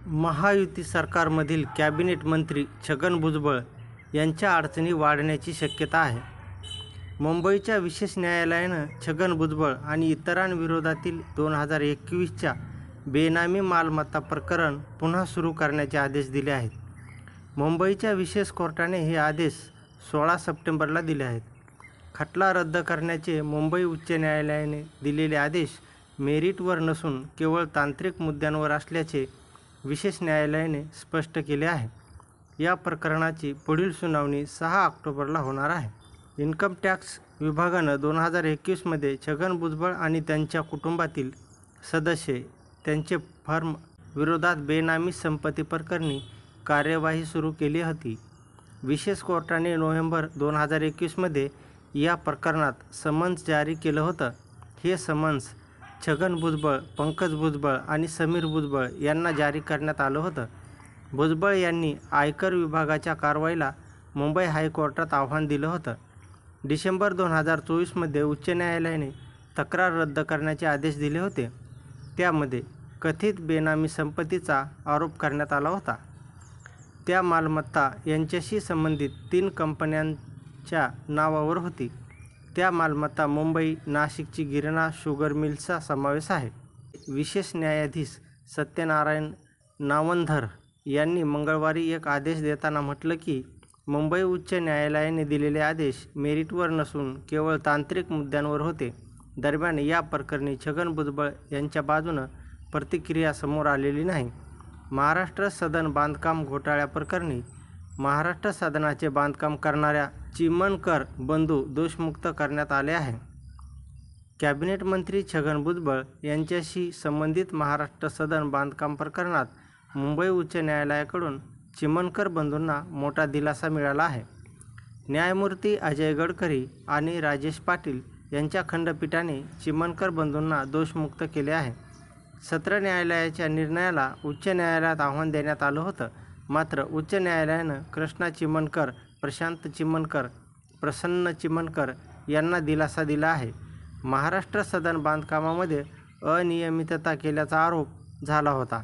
महायुती सरकारमधील कॅबिनेट मंत्री छगन भुजबळ यांच्या अडचणी वाढण्याची शक्यता आहे. मुंबईच्या विशेष न्यायालयानं छगन भुजबळ आणि इतरांविरोधातील 2021च्या बेनामी मालमत्ता प्रकरण पुन्हा सुरू करण्याचे आदेश दिले आहेत. मुंबईच्या विशेष कोर्टाने हे आदेश 16 सप्टेंबरला दिले आहेत. खटला रद्द करण्याचे मुंबई उच्च न्यायालयाने दिलेले आदेश मेरिटवर नसून केवळ तांत्रिक मुद्द्यांवर असल्याचे विशेष न्यायालयाने स्पष्ट केले आहे. या प्रकरणाची पुढील सुनावणी 6 ऑक्टोबरला होणार आहे. इन्कम टॅक्स विभागानं 2021मध्ये छगन भुजबळ आणि त्यांच्या कुटुंबातील सदस्य त्यांचे फर्म विरोधात बेनामी संपत्ती प्रकरणी कार्यवाही सुरू केली होती. विशेष कोर्टाने नोव्हेंबर 2021मध्ये या प्रकरणात समन्स जारी केलं होतं. हे समन्स छगन भुजबळ, पंकज भुजबळ आणि समीर भुजबळ यांना जारी करण्यात आलं होतं. भुजबळ यांनी आयकर विभागाच्या कारवाईला मुंबई हायकोर्टात आव्हान दिलं होतं. डिसेंबर 2024मध्ये उच्च न्यायालयाने तक्रार रद्द करण्याचे आदेश दिले होते. त्यामध्ये कथित बेनामी संपत्तीचा आरोप करण्यात आला होता. त्या मालमत्ता यांच्याशी संबंधित 3 कंपन्यांच्या नावावर होती. त्या मालमत्ता मुंबई, नाशिकची गिरणा शुगर मिलचा समावेश आहे. विशेष न्यायाधीश सत्यनारायण नावंधर यांनी मंगळवारी एक आदेश देताना म्हटलं की मुंबई उच्च न्यायालयाने दिलेले आदेश मेरिटवर नसून केवळ तांत्रिक मुद्द्यांवर होते. दरम्यान या प्रकरणी छगन भुजबळ यांच्या बाजूनं प्रतिक्रिया समोर आलेली नाही. महाराष्ट्र सदन बांधकाम घोटाळ्याप्रकरणी महाराष्ट्र सदनाचे बांधकाम करणाऱ्या चिमणकर बंधू दोषमुक्त करण्यात आले आहे. कॅबिनेट मंत्री छगन भुजबळ यांच्याशी संबंधित महाराष्ट्र सदन बांधकाम प्रकरणात मुंबई उच्च न्यायालयाकडून चिमणकर बंधूंना मोठा दिलासा मिळाला आहे. न्यायमूर्ती अजय गडकरी आणि राजेश पाटील यांच्या खंडपीठाने चिमणकर बंधूंना दोषमुक्त केले आहे. सत्र न्यायालयाच्या निर्णयाला उच्च न्यायालयात आव्हान देण्यात आलं होतं. मात्र उच्च न्यायालयानं कृष्णा चिमणकर, प्रशांत चिमणकर, प्रसन्न चिमणकर यांना दिलासा दिला आहे. महाराष्ट्र सदन बांधकामामध्ये अनियमितता केल्याचा आरोप झाला होता.